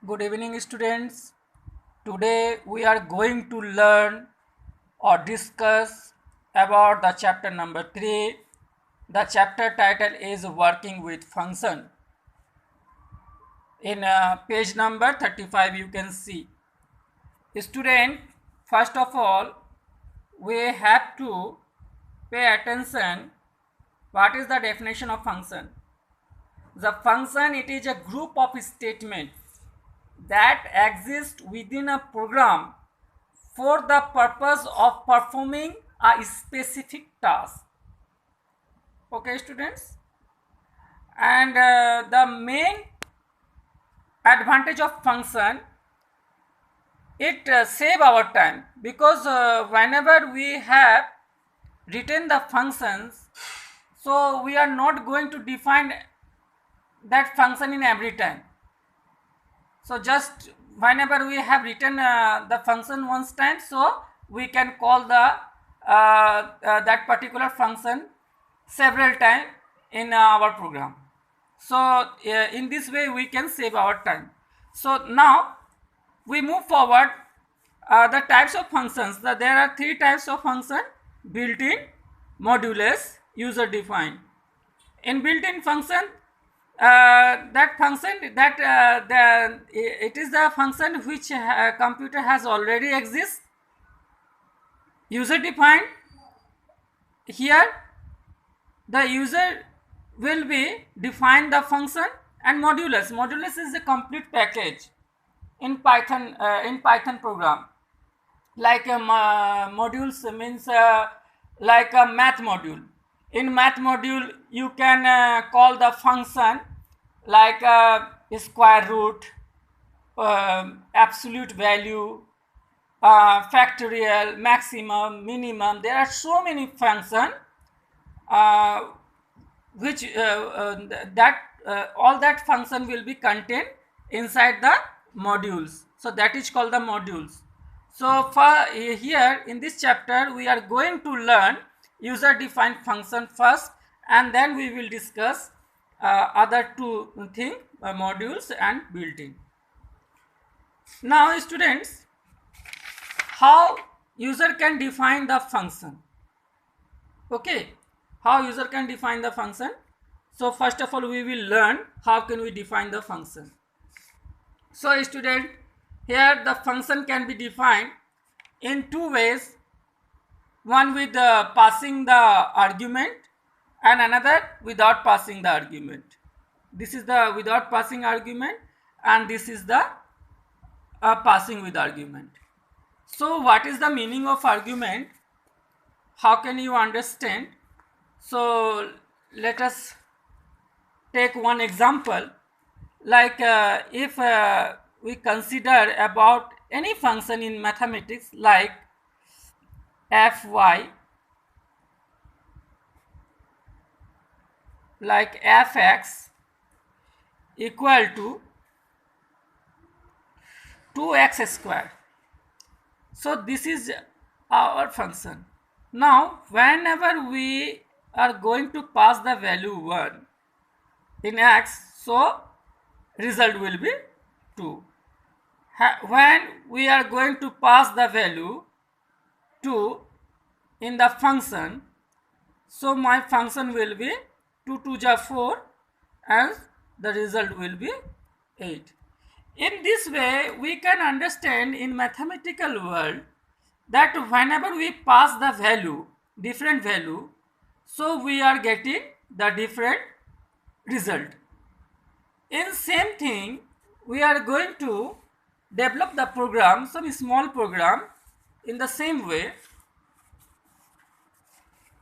Good evening, students. Today we are going to learn or discuss about the chapter number 3. The chapter title is Working with Function. In page number 35, you can see. Student, first of all, we have to pay attention. What is the definition of function? The function, it is a group of statements that exist within a program for the purpose of performing a specific task. Okay, students, and the main advantage of function, it save our time, because whenever we have written the functions, so we are not going to define that function in every time. So just whenever we have written the function once time, so we can call the that particular function several times in our program. So in this way we can save our time. So now we move forward. The types of functions, there are three types of function: built-in, modulus, user defined. In built-in function, that function that it is the function which computer has already exist. User defined, here the user will be define the function. And modulus is a complete package in Python program. Like modules means like a math module. In math module you can call the function like square root, absolute value, factorial, maximum, minimum. There are so many functions uh, which that all that function will be contained inside the modules. So that is called the modules. So for here in this chapter we are going to learn user defined function first, and then we will discuss other two things, modules and built-in. Now students, how user can define the function? Okay, how user can define the function? So first of all we will learn how can we define the function. So student, here the function can be defined in two ways: one with passing the argument, and another without passing the argument. This is the without passing argument, and this is the passing with argument. So what is the meaning of argument? How can you understand? So let us take one example. Like if we consider about any function in mathematics like fy, like fx equal to 2x square. So this is our function. Now whenever we are going to pass the value 1 in x, so result will be 2. When we are going to pass the value 2 in the function, so my function will be 2 to the 4 and the result will be 8. In this way we can understand in mathematical world that whenever we pass the value, different value, so we are getting the different result. In same thing we are going to develop the program, some small program in the same way.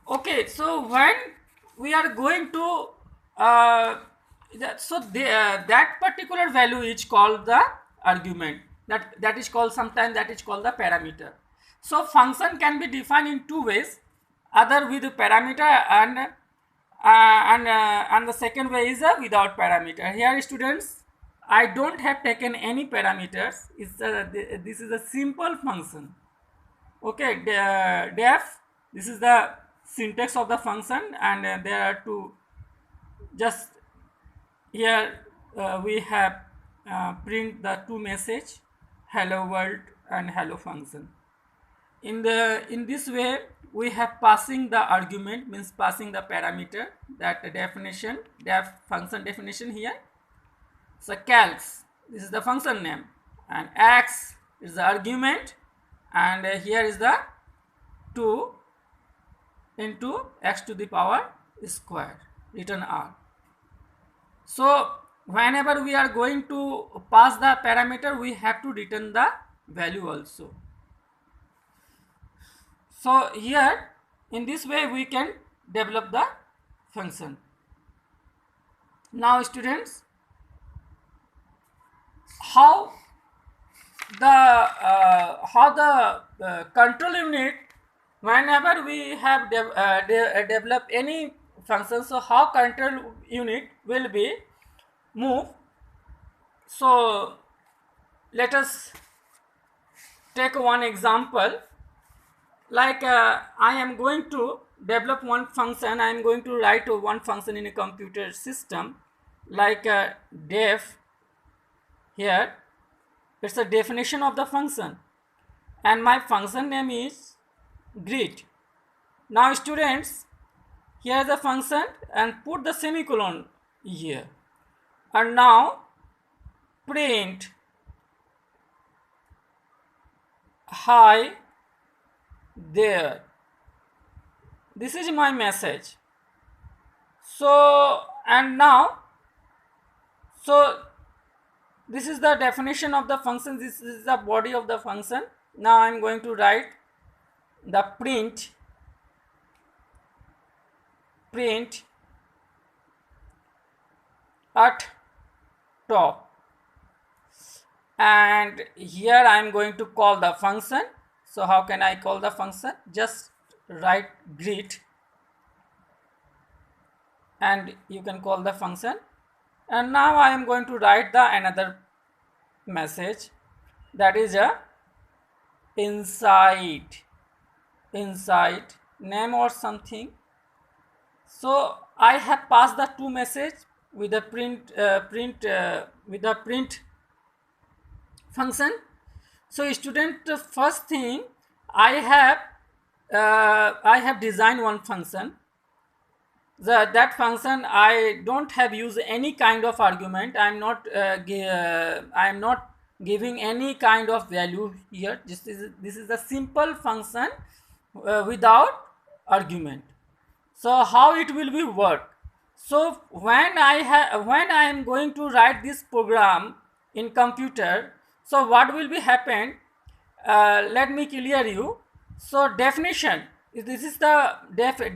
Okay, so when we are going to that particular value is called the argument, that is called, sometimes that is called the parameter. So function can be defined in two ways, either with parameter and the second way is without parameter. Here students, I don't have taken any parameters. This is a simple function. Okay, def, this is the syntax of the function, and there are two, just here we have print the two message, hello world and hello function. In this way we have passing the argument, means passing the parameter, that definition, function definition here. So calcs, this is the function name, and x is the argument, and here is the 2 into x to the power square, written r. So whenever we are going to pass the parameter, we have to return the value also. So here in this way we can develop the function. Now students, how the control unit, whenever we have developed any function, so how control unit will be moved. So let us take one example. Like I am going to develop one function, I am going to write one function in a computer system, like def. Here it's a definition of the function, and my function name is greet. Now students, here is the function, and put the semicolon here, and now print hi there. This is my message. So, and now, so this is the definition of the function, this is the body of the function. Now I am going to write the print at top, and here I am going to call the function. So how can I call the function? Just write greet, and you can call the function. And now I am going to write the another message, that is a inside name or something. So I have passed the two message with the print function. So student, first thing, I have designed one function. That function I don't have used any kind of argument. I am not giving any kind of value here. This is a simple function without argument. So how it will be work? So when I am going to write this program in computer, so what will be happen? Let me clear you. So definition, this is the def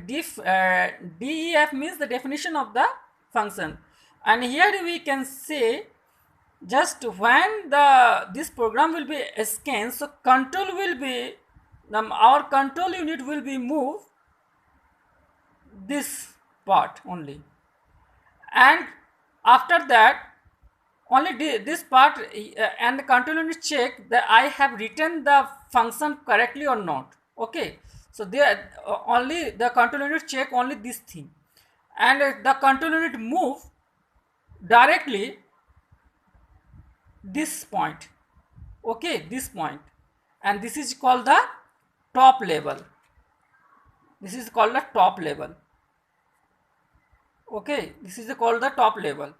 means the definition of the function, and here we can say just when this program will be scanned, so control will be our control unit will be moved this part only, and after that only this part, and the control unit check that I have written the function correctly or not. Okay, so there only the control unit check only this thing, and the control unit move directly this point. Okay, this point, and this is called the top level. This is called the top level. Okay, this is called the top level.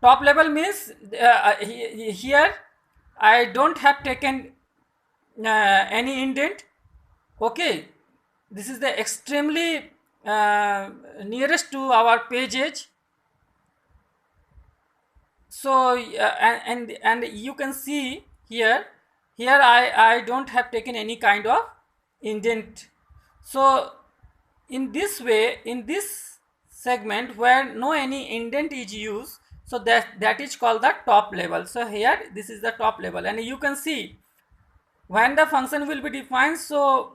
Top level means here I don't have taken any indent. Okay, this is the extremely nearest to our page edge. So and you can see here I don't have taken any kind of indent. So in this way, in this segment where no any indent is used, so that is called the top level. So here this is the top level, and you can see when the function will be defined, so